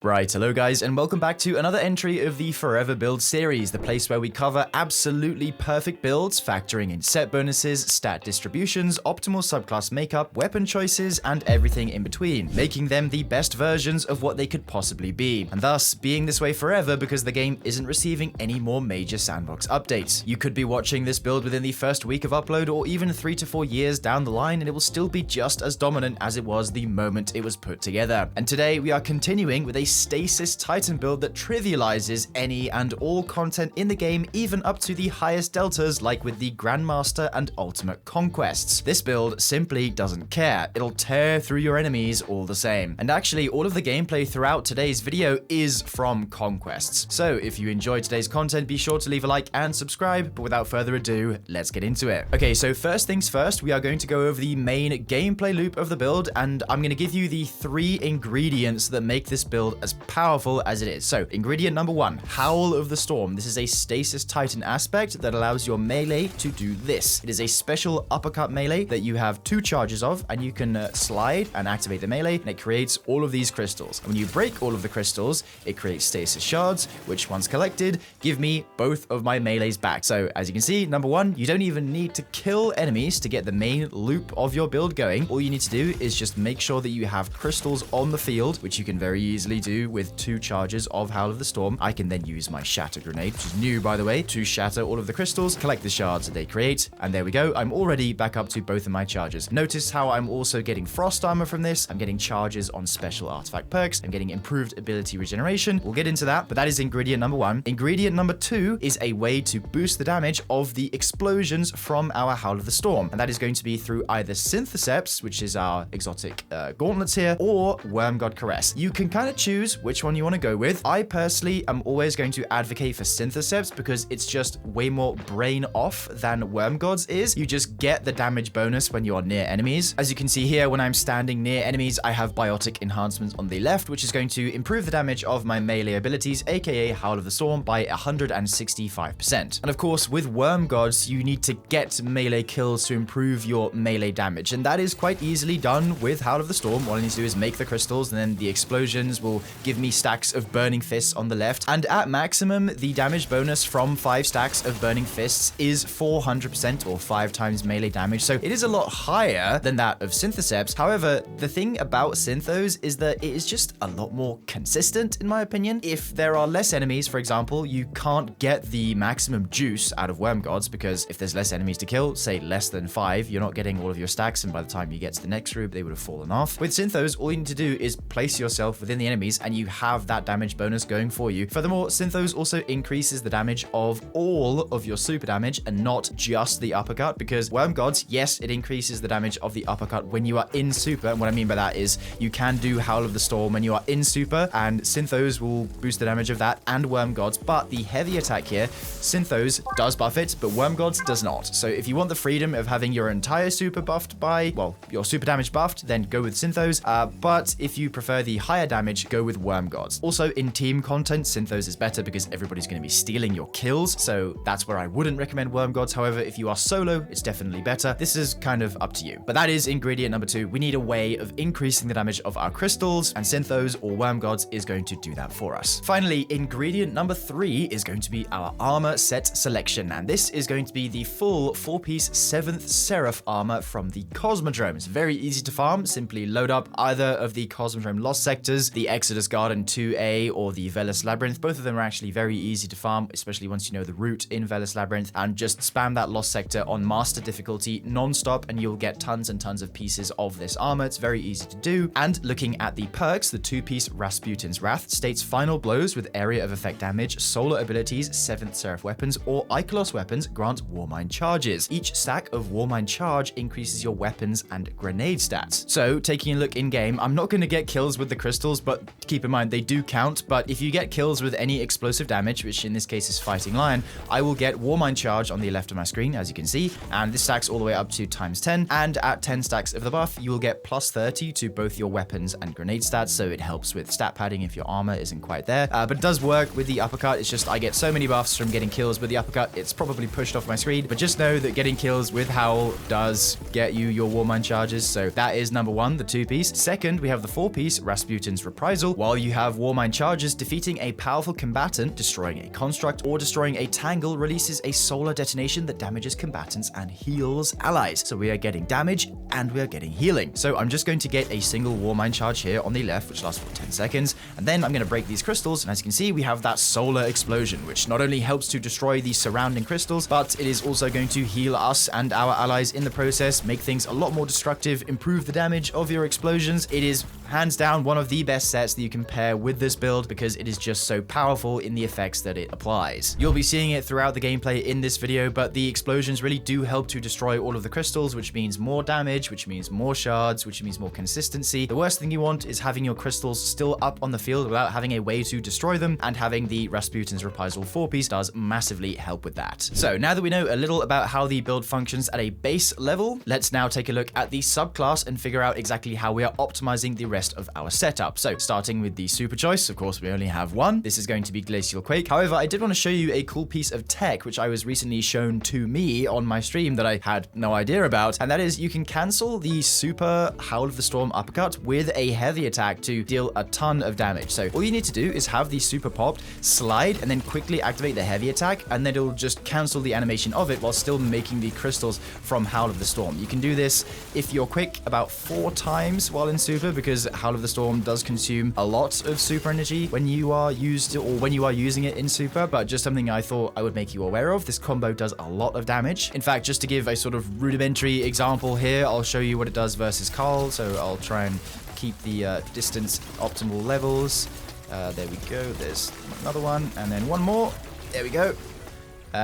Right, hello guys, and welcome back to another entry of the Forever Build series, the place where we cover absolutely perfect builds, factoring in set bonuses, stat distributions, optimal subclass makeup, weapon choices, and everything in between, making them the best versions of what they could possibly be, and thus being this way forever because the game isn't receiving any more major sandbox updates. You could be watching this build within the first week of upload or even 3 to 4 years down the line and it will still be just as dominant as it was the moment it was put together. And today we are continuing with a Stasis Titan build that trivializes any and all content in the game, even up to the highest deltas like with the Grandmaster and Ultimate Conquests. This build simply doesn't care. It'll tear through your enemies all the same. And actually, all of the gameplay throughout today's video is from Conquests. So if you enjoyed today's content, be sure to leave a like and subscribe, but without further ado, let's get into it. Okay, so first things first, we are going to go over the main gameplay loop of the build, and I'm going to give you the 3 ingredients that make this build as powerful as it is. So, ingredient number 1, Howl of the Storm. This is a Stasis Titan aspect that allows your melee to do this. It is a special uppercut melee that you have 2 charges of, and you can slide and activate the melee, and it creates all of these crystals. And when you break all of the crystals, it creates stasis shards, which once collected, give me both of my melees back. So, as you can see, number 1, you don't even need to kill enemies to get the main loop of your build going. All you need to do is just make sure that you have crystals on the field, which you can very easily do with 2 charges of Howl of the Storm. I can then use my Shatter Grenade, which is new by the way, to shatter all of the crystals, collect the shards that they create, and there we go. I'm already back up to both of my charges. Notice how I'm also getting frost armor from this. I'm getting charges on special artifact perks. I'm getting improved ability regeneration. We'll get into that, but that is ingredient number 1. Ingredient number 2 is a way to boost the damage of the explosions from our Howl of the Storm, and that is going to be through either Syntheseps, which is our exotic gauntlets here, or Wormgod Caress. You can kind of choose which one you want to go with. I personally am always going to advocate for Syntheseps because it's just way more brain off than Wormgod's is. You just get the damage bonus when you're near enemies. As you can see here, when I'm standing near enemies, I have biotic enhancements on the left, which is going to improve the damage of my melee abilities, aka Howl of the Storm, by 165%. And of course, with Wormgods, you need to get melee kills to improve your melee damage, and that is quite easily done with Howl of the Storm. All I need to do is make the crystals, and then the explosions will give me stacks of Burning Fists on the left, and at maximum, the damage bonus from 5 stacks of Burning Fists is 400% or 5 times melee damage, so it is a lot higher than that of Syntheseps. However, the thing about Synthos is that it is just a lot more consistent, in my opinion. If there are less enemies, for example, you can't get the maximum juice out of Wormgods, because if there's less enemies to kill, say less than 5, you're not getting all of your stacks, and by the time you get to the next group, they would have fallen off. With Synthos, all you need to do is place yourself within the enemies, and you have that damage bonus going for you. Furthermore, Synthos also increases the damage of all of your super damage and not just the uppercut, because Wormgods, yes, it increases the damage of the uppercut when you are in super, and what I mean by that is you can do Howl of the Storm when you are in super, and Synthos will boost the damage of that and Wormgods, but the heavy attack here, Synthos does buff it, but Wormgods does not. So if you want the freedom of having your entire super buffed by, well, your super damage buffed, then go with Synthos, but if you prefer the higher damage, go with Wormgods. Also, in team content, Synthos is better because everybody's going to be stealing your kills, so that's where I wouldn't recommend Wormgods. However, if you are solo, it's definitely better. This is kind of up to you. But that is ingredient number 2. We need a way of increasing the damage of our crystals, and Synthos or Wormgods is going to do that for us. Finally, ingredient number 3 is going to be our armor set selection, and this is going to be the full 4-piece 7th Seraph armor from the Cosmodrome. It's very easy to farm. Simply load up either of the Cosmodrome Lost Sectors, the Exodus Garden 2A, or the Veles Labyrinth. Both of them are actually very easy to farm, especially once you know the route in Veles Labyrinth, and just spam that Lost Sector on Master difficulty non-stop, and you'll get tons and tons of pieces of this armor. It's very easy to do. And looking at the perks, the 2-piece Rasputin's Wrath states final blows with area of effect damage, solar abilities, 7th Seraph weapons, or Icolos weapons grant Warmind charges. Each stack of Warmind charge increases your weapons and grenade stats. So, taking a look in-game, I'm not going to get kills with the crystals, but keep in mind, they do count. But if you get kills with any explosive damage, which in this case is Fighting Lion, I will get Warmind charge on the left of my screen, as you can see, and this stacks all the way up to ×10, and at 10 stacks of the buff, you will get +30 to both your weapons and grenade stats, so it helps with stat padding if your armor isn't quite there. But it does work with the uppercut. It's just I get so many buffs from getting kills with the uppercut, it's probably pushed off my screen, but just know that getting kills with Howl does get you your Warmind charges, so that is number 1, the 2-piece. Second, we have the 4-piece Rasputin's Reprisal, while you have Warmind charges, defeating a powerful combatant, destroying a construct, or destroying a tangle releases a solar detonation that damages combatants and heals allies. So we are getting damage and we are getting healing. So I'm just going to get a single Warmind charge here on the left, which lasts for 10 seconds, and then I'm going to break these crystals, and as you can see, we have that solar explosion, which not only helps to destroy the surrounding crystals, but it is also going to heal us and our allies in the process, make things a lot more destructive, improve the damage of your explosions. It is hands down one of the best sets that you can pair with this build because it is just so powerful in the effects that it applies. You'll be seeing it throughout the gameplay in this video, but the explosions really do help to destroy all of the crystals, which means more damage, which means more shards, which means more consistency. The worst thing you want is having your crystals still up on the field without having a way to destroy them, and having the Rasputin's Reprisal 4-piece does massively help with that. So now that we know a little about how the build functions at a base level, let's now take a look at the subclass and figure out exactly how we are optimizing the rest of our setup. So starting with the super choice, of course we only have one. This is going to be Glacial Quake. However, I did want to show you a cool piece of tech which I was recently shown to me on my stream that I had no idea about, and that is you can cancel the super Howl of the Storm uppercut with a heavy attack to deal a ton of damage. So all you need to do is have the super popped, slide, and then quickly activate the heavy attack, and then it'll just cancel the animation of it while still making the crystals from Howl of the Storm. You can do this if you're quick about 4 times while in super, because Howl of the Storm does consume a lot of super energy when you are using it in super, but just something I thought I would make you aware of. This combo does a lot of damage. In fact, just to give a sort of rudimentary example here, I'll show you what it does versus Carl. So I'll try and keep the distance optimal levels. There we go. There's another one, and then one more. There we go.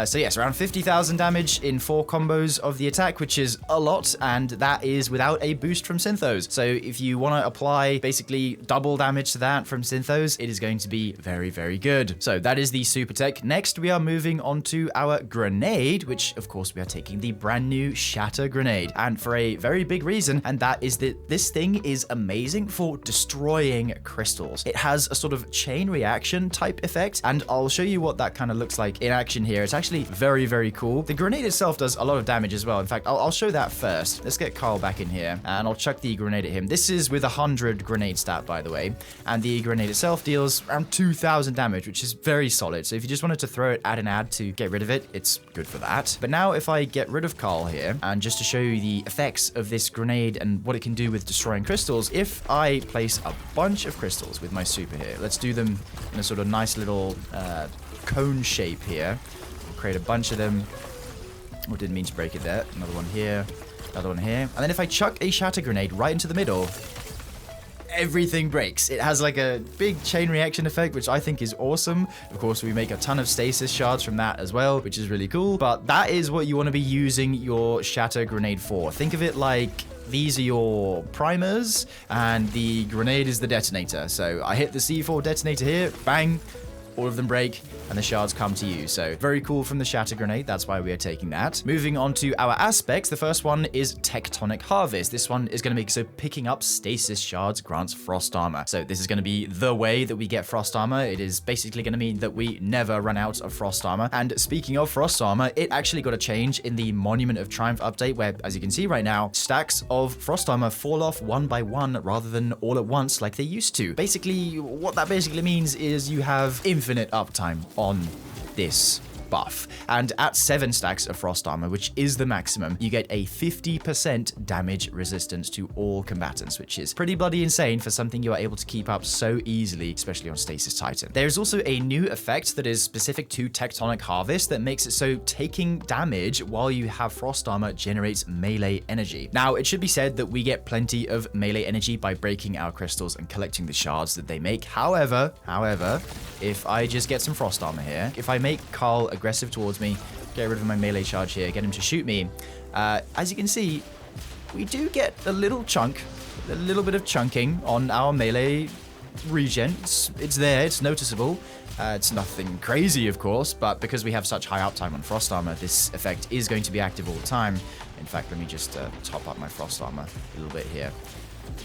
So yes, around 50,000 damage in 4 combos of the attack, which is a lot, and that is without a boost from Synthos. So if you want to apply basically double damage to that from Synthos, it is going to be very, very good. So that is the super tech. Next, we are moving on to our grenade, which of course we are taking the brand new Shatter Grenade, and for a very big reason, and that is that this thing is amazing for destroying crystals. It has a sort of chain reaction type effect, and I'll show you what that kind of looks like in action here. It's actually very, very cool. The grenade itself does a lot of damage as well. In fact, I'll show that first. Let's get Carl back in here, and I'll chuck the grenade at him. This is with 100 grenade stat, by the way, and the grenade itself deals around 2,000 damage, which is very solid. So if you just wanted to throw it at an ad to get rid of it, it's good for that. But now if I get rid of Carl here, and just to show you the effects of this grenade and what it can do with destroying crystals, if I place a bunch of crystals with my super here, let's do them in a sort of nice little cone shape here. Create a bunch of them. Oh, didn't mean to break it there. Another one here, another one here. And then if I chuck a Shatter Grenade right into the middle, everything breaks. It has like a big chain reaction effect, which I think is awesome. Of course, we make a ton of stasis shards from that as well, which is really cool. But that is what you want to be using your Shatter Grenade for. Think of it like these are your primers, and the grenade is the detonator. So I hit the C4 detonator here, bang, all of them break, and the shards come to you. So very cool from the Shatter Grenade. That's why we are taking that. Moving on to our aspects. The first one is Tectonic Harvest. This one is going to make so picking up stasis shards grants frost armor. So this is going to be the way that we get frost armor. It is basically going to mean that we never run out of frost armor. And speaking of frost armor, it actually got a change in the Monument of Triumph update, where, as you can see right now, stacks of frost armor fall off one by one rather than all at once like they used to. Basically, what that basically means is you have infinite uptime on this buff, and at 7 stacks of frost armor, which is the maximum, you get a 50% damage resistance to all combatants, which is pretty bloody insane for something you are able to keep up so easily, especially on Stasis Titan. There's also a new effect that is specific to Tectonic Harvest that makes it so taking damage while you have frost armor generates melee energy. Now, it should be said that we get plenty of melee energy by breaking our crystals and collecting the shards that they make. However, if I just get some frost armor here, if I make Carl aggressive towards me, get rid of my melee charge here, get him to shoot me, as you can see, we do get a little bit of chunking on our melee regen. It's there, it's noticeable. It's nothing crazy, of course, but because we have such high uptime on frost armor, this effect is going to be active all the time. In fact, let me just top up my frost armor a little bit here.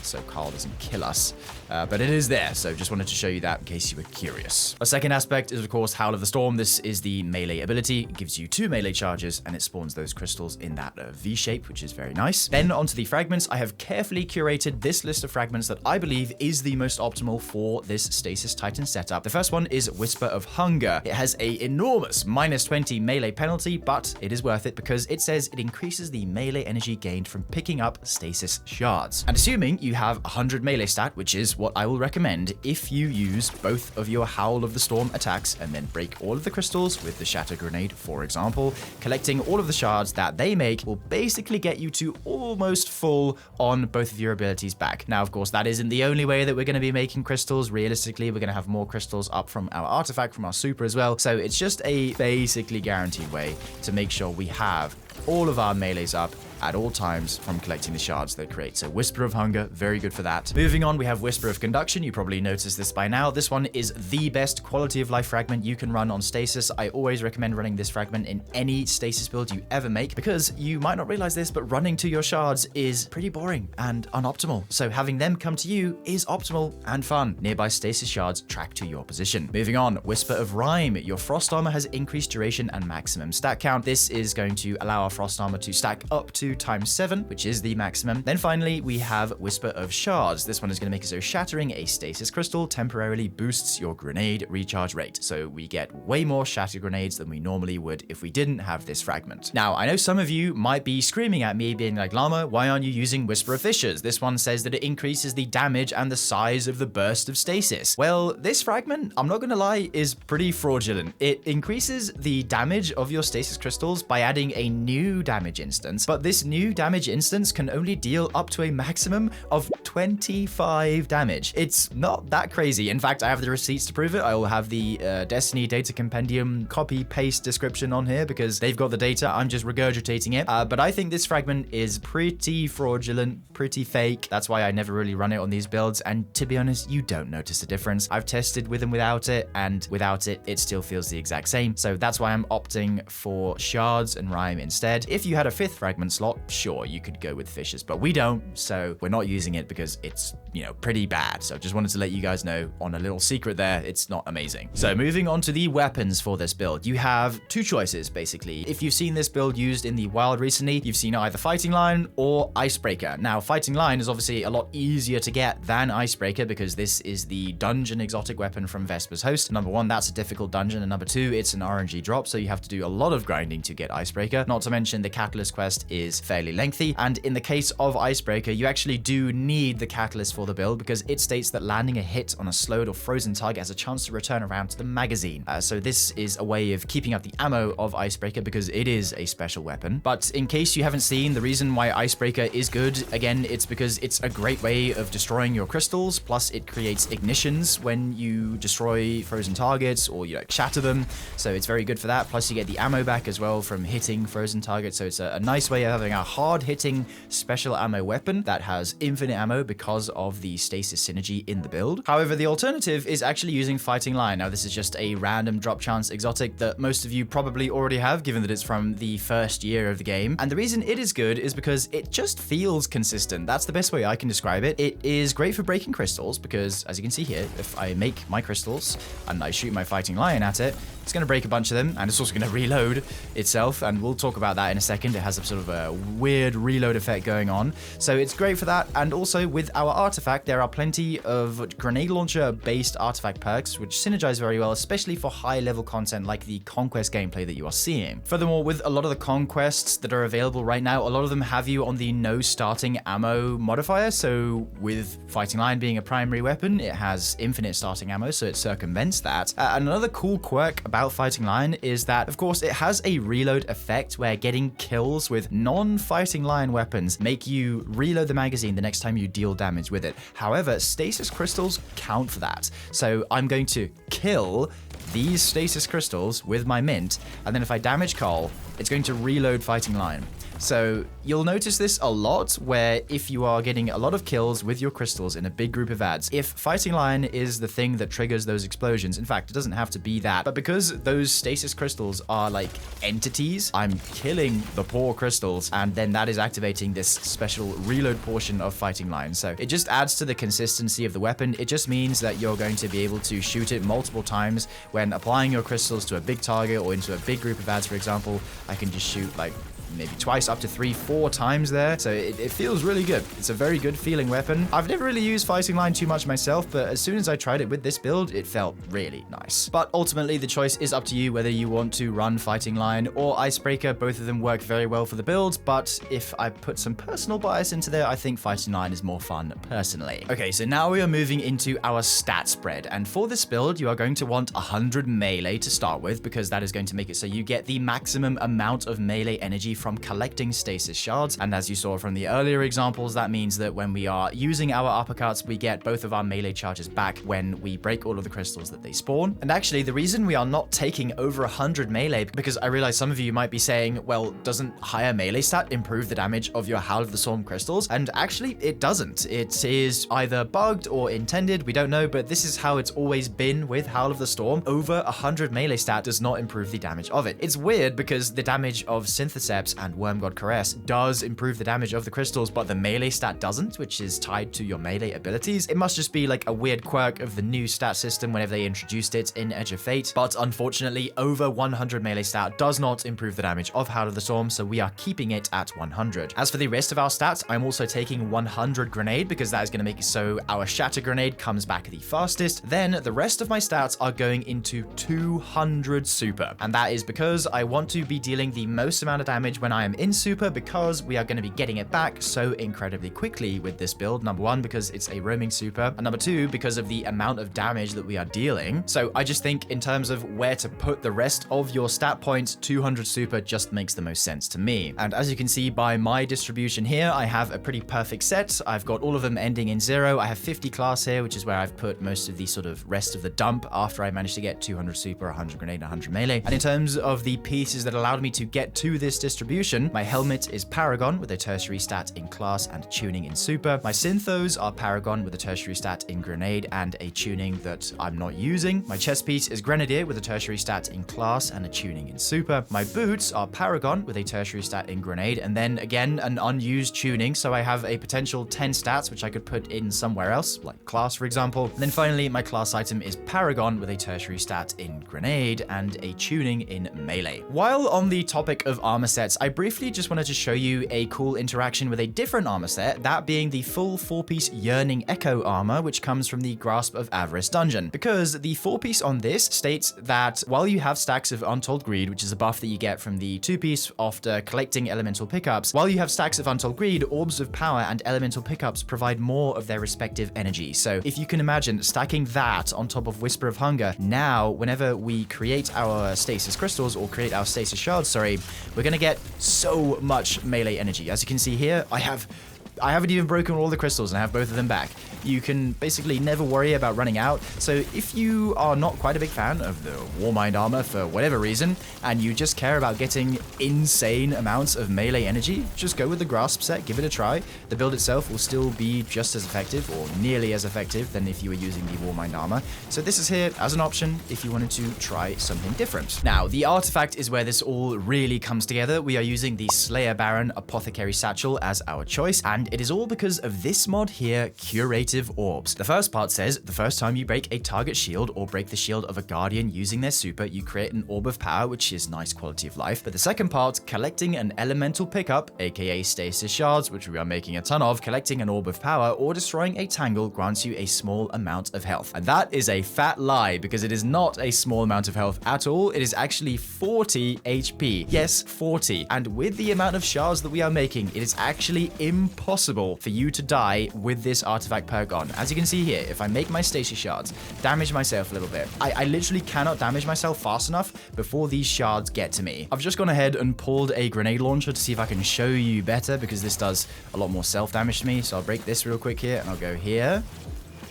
so Carl doesn't kill us. But it is there, so just wanted to show you that in case you were curious. A second aspect is, of course, Howl of the Storm. This is the melee ability. It gives you 2 melee charges, and it spawns those crystals in that V shape, which is very nice. Then onto the fragments. I have carefully curated this list of fragments that I believe is the most optimal for this Stasis Titan setup. The first one is Whisper of Hunger. It has a enormous -20 melee penalty, but it is worth it because it says it increases the melee energy gained from picking up stasis shards. And assuming you have 100 melee stat, which is what I will recommend, if you use both of your Howl of the Storm attacks and then break all of the crystals with the Shatter Grenade, for example, collecting all of the shards that they make will basically get you to almost full on both of your abilities back. Now, of course, that isn't the only way that we're going to be making crystals. Realistically, we're going to have more crystals up from our artifact, from our super as well. So it's just a basically guaranteed way to make sure we have all of our melees up at all times from collecting the shards they create. So Whisper of Hunger, very good for that. Moving on, we have Whisper of Conduction. You probably noticed this by now. This one is the best quality of life fragment you can run on Stasis. I always recommend running this fragment in any Stasis build you ever make, because you might not realize this, but running to your shards is pretty boring and unoptimal. So having them come to you is optimal and fun. Nearby Stasis shards track to your position. Moving on, Whisper of Rime. Your Frost Armor has increased duration and maximum stat count. This is going to allow our Frost Armor to stack up to ×7, which is the maximum. Then finally, we have Whisper of Shards. This one is going to make it so shattering a stasis crystal temporarily boosts your grenade recharge rate. So we get way more shatter grenades than we normally would if we didn't have this fragment. Now, I know some of you might be screaming at me being like, Llama, why aren't you using Whisper of Fissures? This one says that it increases the damage and the size of the burst of stasis. Well, this fragment, I'm not going to lie, is pretty fraudulent. It increases the damage of your stasis crystals by adding a new damage instance, but this new damage instance can only deal up to a maximum of 25 damage. It's not that crazy. In fact, I have the receipts to prove it. I will have the Destiny Data Compendium copy-paste description on here because they've got the data. I'm just regurgitating it. But I think this fragment is pretty fraudulent, pretty fake. That's why I never really run it on these builds. And to be honest, you don't notice a difference. I've tested with and without it, and without it, it still feels the exact same. So that's why I'm opting for Shards and Rime instead. If you had a 5th fragment slot, sure, you could go with Fissures, but we don't, so we're not using it because it's, you know, pretty bad. So just wanted to let you guys know on a little secret there, it's not amazing. So moving on to the weapons for this build, you have 2 choices, basically. If you've seen this build used in the wild recently, you've seen either Fighting Line or Icebreaker. Now, Fighting Line is obviously a lot easier to get than Icebreaker because this is the dungeon exotic weapon from Vesper's Host. Number 1, that's a difficult dungeon, and number 2, it's an RNG drop, so you have to do a lot of grinding to get Icebreaker. Not to mention the Catalyst quest is fairly lengthy, and in the case of Icebreaker, you actually do need the Catalyst for the build because it states that landing a hit on a slowed or frozen target has a chance to return around to the magazine. So this is a way of keeping up the ammo of Icebreaker because it is a special weapon. But in case you haven't seen, the reason why Icebreaker is good, again, it's because it's a great way of destroying your crystals, plus it creates ignitions when you destroy frozen targets or you shatter them, so it's very good for that. Plus you get the ammo back as well from hitting frozen targets, so it's a nice way of having a hard-hitting special ammo weapon that has infinite ammo because of the stasis synergy in the build. However, the alternative is actually using Fighting Line. Now, this is just a random drop chance exotic that most of you probably already have, given that it's from the first year of the game. And the reason it is good is because it just feels consistent. That's the best way I can describe it. It is great for breaking crystals because, as you can see here, if I make my crystals and I shoot my Fighting Lion at it, it's going to break a bunch of them, and it's also going to reload itself, and we'll talk about that in a second. It has a sort of a weird reload effect going on, so it's great for that. And also with our artifact, there are plenty of grenade launcher based artifact perks which synergize very well, especially for high level content like the conquest gameplay that you are seeing. Furthermore, with a lot of the conquests that are available right now, a lot of them have you on the no starting ammo modifier. So with Fighting Lion being a primary weapon, it has infinite starting ammo, so it circumvents that. Another cool quirk about Fighting Lion is that, of course, it has a reload effect where getting kills with non-Fighting Lion weapons make you reload the magazine the next time you deal damage with it. However, stasis crystals count for that. So I'm going to kill these stasis crystals with my mint, and then if I damage Carl, it's going to reload Fighting Lion. So you'll notice this a lot where if you are getting a lot of kills with your crystals in a big group of ads, if Fighting Lion is the thing that triggers those explosions, in fact, it doesn't have to be that, but because those stasis crystals are like entities, I'm killing the poor crystals, and then that is activating this special reload portion of Fighting Lion. So it just adds to the consistency of the weapon. It just means that you're going to be able to shoot it multiple times when applying your crystals to a big target or into a big group of ads, for example. I can just shoot like maybe twice, up to 3-4 times there. So it feels really good. It's a very good feeling weapon. I've never really used Fighting Line too much myself, but as soon as I tried it with this build, it felt really nice. But ultimately, the choice is up to you whether you want to run Fighting Line or Icebreaker. Both of them work very well for the build, but if I put some personal bias into there, I think Fighting Line is more fun personally. Okay, so now we are moving into our stat spread, and for this build, you are going to want 100 melee to start with, because that is going to make it so you get the maximum amount of melee energy from collecting stasis shards. And as you saw from the earlier examples, that means that when we are using our uppercuts, we get both of our melee charges back when we break all of the crystals that they spawn. And actually, the reason we are not taking over 100 melee, because I realize some of you might be saying, well, doesn't higher melee stat improve the damage of your Howl of the Storm crystals? And actually, it doesn't. It is either bugged or intended, we don't know, but this is how it's always been with Howl of the Storm. Over 100 melee stat does not improve the damage of it. It's weird because the damage of Syntheseps and Wormgod Caress does improve the damage of the crystals, but the melee stat doesn't, which is tied to your melee abilities. It must just be like a weird quirk of the new stat system whenever they introduced it in Edge of Fate. But unfortunately, over 100 melee stat does not improve the damage of Howl of the Storm, so we are keeping it at 100. As for the rest of our stats, I'm also taking 100 grenade because that is going to make it so our shatter grenade comes back the fastest. Then the rest of my stats are going into 200 super, and that is because I want to be dealing the most amount of damage when I am in super, because we are going to be getting it back so incredibly quickly with this build. Number one, because it's a roaming super, and number two, because of the amount of damage that we are dealing. So I just think in terms of where to put the rest of your stat points, 200 super just makes the most sense to me. And as you can see by my distribution here, I have a pretty perfect set. I've got all of them ending in 0. I have 50 class here, which is where I've put most of the sort of rest of the dump after I managed to get 200 super, 100 grenade, 100 melee. And in terms of the pieces that allowed me to get to this distribution, my helmet is Paragon with a tertiary stat in class and tuning in super. My synthos are Paragon with a tertiary stat in grenade and a tuning that I'm not using. My chest piece is Grenadier with a tertiary stat in class and a tuning in super. My boots are Paragon with a tertiary stat in grenade, and then again an unused tuning, so I have a potential 10 stats which I could put in somewhere else, like class for example. And then finally, my class item is Paragon with a tertiary stat in grenade and a tuning in melee. While on the topic of armor sets, I briefly just wanted to show you a cool interaction with a different armor set, that being the full 4-piece Yearning Echo armor, which comes from the Grasp of Avarice dungeon. Because the 4-piece on this states that while you have stacks of Untold Greed, which is a buff that you get from the 2-piece after collecting elemental pickups, while you have stacks of Untold Greed, Orbs of Power and elemental pickups provide more of their respective energy. So if you can imagine stacking that on top of Whisper of Hunger, now whenever we create our stasis crystals or create our stasis shards, sorry, we're going to get so much melee energy. As you can see here, I haven't even broken all the crystals and I have both of them back. You can basically never worry about running out. So if you are not quite a big fan of the Warmind armor for whatever reason, and you just care about getting insane amounts of melee energy, just go with the Grasp set, give it a try. The build itself will still be just as effective or nearly as effective than if you were using the Warmind armor. So this is here as an option if you wanted to try something different. Now, the artifact is where this all really comes together. We are using the Slayer Baron Apothecary Satchel as our choice, and it is all because of this mod here, Curative Orbs. The first part says, the first time you break a target shield or break the shield of a guardian using their super, you create an Orb of Power, which is nice quality of life. But the second part, collecting an elemental pickup, aka Stasis Shards, which we are making a ton of, collecting an Orb of Power or destroying a Tangle grants you a small amount of health. And that is a fat lie, because it is not a small amount of health at all. It is actually 40 HP. Yes, 40. And with the amount of shards that we are making, it is actually impossible for you to die with this artifact perk on. As you can see here, if I make my stasis shards, damage myself a little bit, I literally cannot damage myself fast enough before these shards get to me. I've just gone ahead and pulled a grenade launcher to see if I can show you better, because this does a lot more self damage to me. So I'll break this real quick here and I'll go here.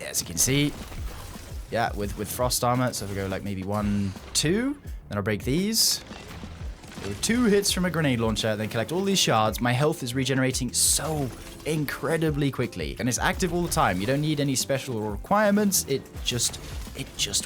As you can see, yeah, with frost armor. So if I go like maybe 1, 2, then I'll break these. 2 hits from a grenade launcher, then collect all these shards, my health is regenerating so incredibly quickly. And it's active all the time. You don't need any special requirements. It just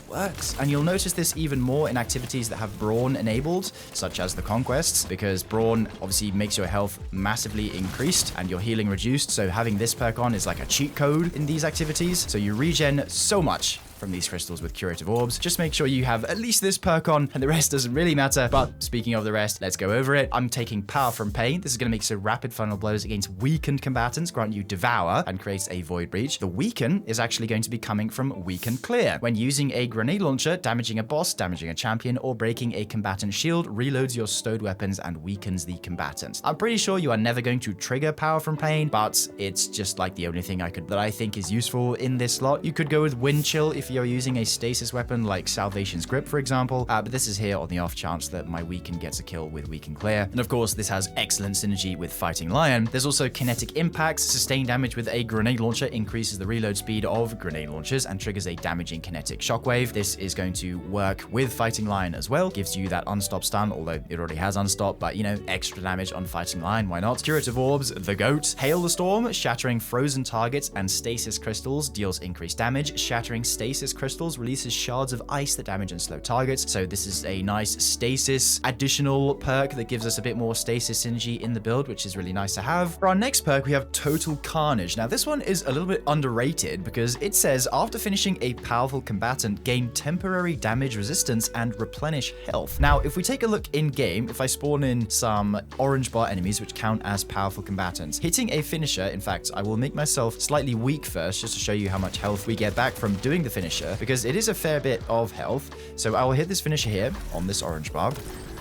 works. And you'll notice this even more in activities that have Brawn enabled, such as the Conquests, because Brawn obviously makes your health massively increased and your healing reduced. So having this perk on is like a cheat code in these activities. So you regen so much from these crystals with curative orbs. Just make sure you have at least this perk on and the rest doesn't really matter. But speaking of the rest, let's go over it. I'm taking Power from Pain. This is going to make so rapid final blows against weakened combatants grant you Devour and creates a Void Breach. The Weaken is actually going to be coming from Weaken Clear. When using a grenade launcher, damaging a boss, damaging a champion, or breaking a combatant shield, reloads your stowed weapons and weakens the combatant. I'm pretty sure you are never going to trigger Power from Pain, but it's just like the only thing that I think is useful in this slot. You could go with Wind Chill if you're using a stasis weapon like Salvation's Grip, for example, but this is here on the off chance that my Weaken gets a kill with Weaken Clear. And of course, this has excellent synergy with Fighting Lion. There's also Kinetic Impacts. Sustained damage with a grenade launcher increases the reload speed of grenade launchers and triggers a damaging kinetic shockwave. This is going to work with Fighting Lion as well. Gives you that unstop stun, although it already has unstop, but you know, extra damage on Fighting Lion, why not? Curative Orbs, the GOAT. Hail the Storm, shattering frozen targets and stasis crystals deals increased damage. Shattering stasis crystals releases shards of ice that damage and slow targets. So this is a nice stasis additional perk that gives us a bit more stasis synergy in the build, which is really nice to have. For our next perk, we have Total Carnage. Now this one is a little bit underrated because it says after finishing a powerful combatant, gain temporary damage resistance and replenish health. Now, if we take a look in game, if I spawn in some orange bar enemies, which count as powerful combatants, hitting a finisher, in fact, I will make myself slightly weak first just to show you how much health we get back from doing the finisher, because it is a fair bit of health. So I will hit this finisher here on this orange bar.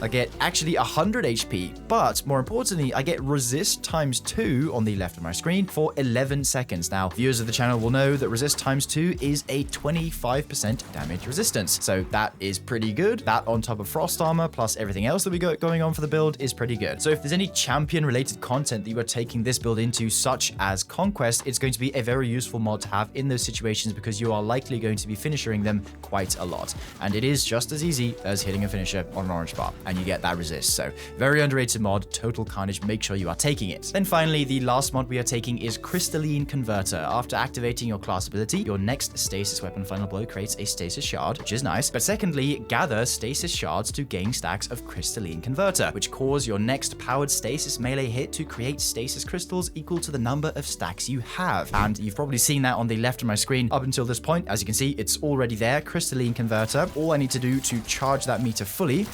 I get actually 100 HP, but more importantly, I get resist times 2 on the left of my screen for 11 seconds. Now, viewers of the channel will know that resist times 2 is a 25% damage resistance. So that is pretty good. That on top of frost armor plus everything else that we got going on for the build is pretty good. So if there's any champion related content that you are taking this build into, such as Conquest, it's going to be a very useful mod to have in those situations because you are likely going to be finishing them quite a lot. And it is just as easy as hitting a finisher on an orange bar. And you get that resist. So very underrated mod, Total Carnage. Make sure you are taking it. Then finally, the last mod we are taking is Crystalline Converter. After activating your class ability, your next stasis weapon final blow creates a stasis shard, which is nice. But secondly, gather stasis shards to gain stacks of Crystalline Converter, which cause your next powered stasis melee hit to create stasis crystals equal to the number of stacks you have. And you've probably seen that on the left of my screen up until this point. As you can see, it's already there, Crystalline Converter. All I need to do to charge that meter fully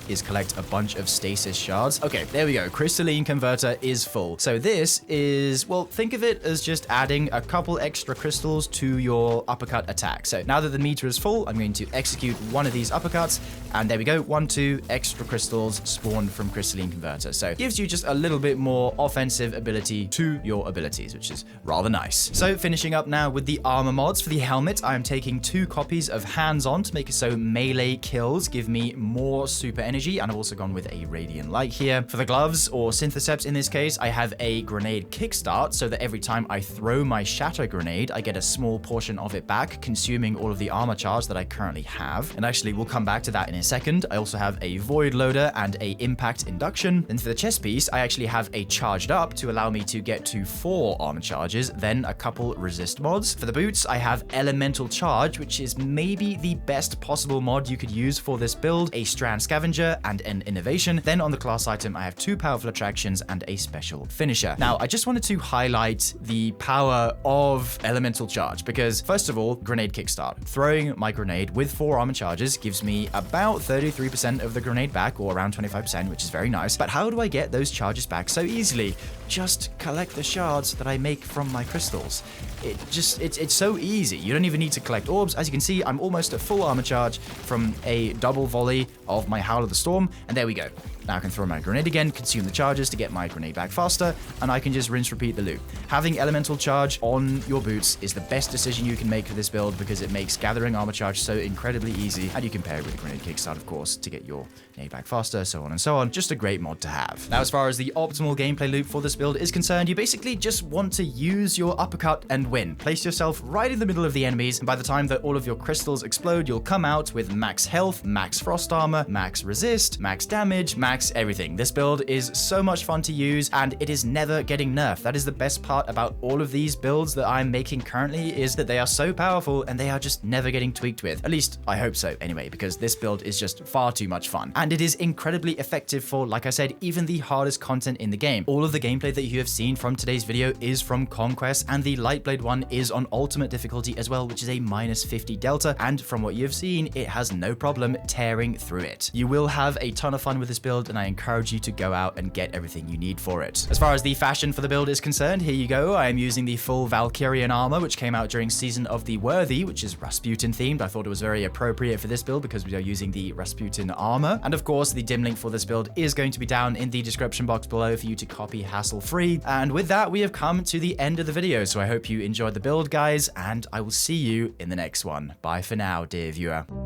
is collect a bunch of stasis shards. Okay, there we go. Crystalline Converter is full. So this is, well, think of it as just adding a couple extra crystals to your uppercut attack. So now that the meter is full, I'm going to execute one of these uppercuts, and there we go. 1, 2 extra crystals spawned from Crystalline Converter. So it gives you just a little bit more offensive ability to your abilities, which is rather nice. So finishing up now with the armor mods. For the helmet, I am taking 2 copies of Hands-On to make it so melee kills give me more super energy, and I've also gone with a Radiant Light here. For the gloves, or Syntheseps in this case, I have a grenade kickstart so that every time I throw my shatter grenade, I get a small portion of it back, consuming all of the armor charge that I currently have. And actually, we'll come back to that in a second. I also have a Void Loader and a Impact Induction. Then for the chest piece, I actually have a Charged Up to allow me to get to 4 armor charges, then a couple resist mods. For the boots, I have Elemental Charge, which is maybe the best possible mod you could use for this build, a Strand Scavenger, and an innovation. Then on the class item, I have 2 powerful attractions and a special finisher. Now, I just wanted to highlight the power of Elemental Charge because, first of all, grenade kickstart. Throwing my grenade with 4 armor charges gives me about 33% of the grenade back, or around 25%, which is very nice. But how do I get those charges back so easily? Just collect the shards that I make from my crystals. It's so easy. You don't even need to collect orbs. As you can see, I'm almost at full armor charge from a double volley of my Howl of the Storm, and there we go. Now I can throw my grenade again, consume the charges to get my grenade back faster, and I can just rinse repeat the loop. Having elemental charge on your boots is the best decision you can make for this build because it makes gathering armor charge so incredibly easy, and you can pair it with a grenade kickstart, of course, to get your grenade back faster, so on and so on. Just a great mod to have. Now, as far as the optimal gameplay loop for this build is concerned, you basically just want to use your uppercut and win. Place yourself right in the middle of the enemies, and by the time that all of your crystals explode, you'll come out with max health, max frost armor, max resist, max damage, max everything. This build is so much fun to use, and it is never getting nerfed. That is the best part about all of these builds that I'm making currently, is that they are so powerful and they are just never getting tweaked with. At least I hope so anyway, because this build is just far too much fun. And it is incredibly effective for, like I said, even the hardest content in the game. All of the gameplay that you have seen from today's video is from Conquest, and the Lightblade one is on ultimate difficulty as well, which is a -50 delta, and from what you've seen, it has no problem tearing through it. You will have a ton of fun with this build, and I encourage you to go out and get everything you need for it. As far as the fashion for the build is concerned, here you go. I am using the full Valkyrian armor, which came out during Season of the Worthy, which is Rasputin themed. I thought it was very appropriate for this build because we are using the Rasputin armor. And of course, the dim link for this build is going to be down in the description box below for you to copy hassle-free. And with that, we have come to the end of the video. So I hope you enjoyed the build, guys, and I will see you in the next one. Bye for now, dear viewer.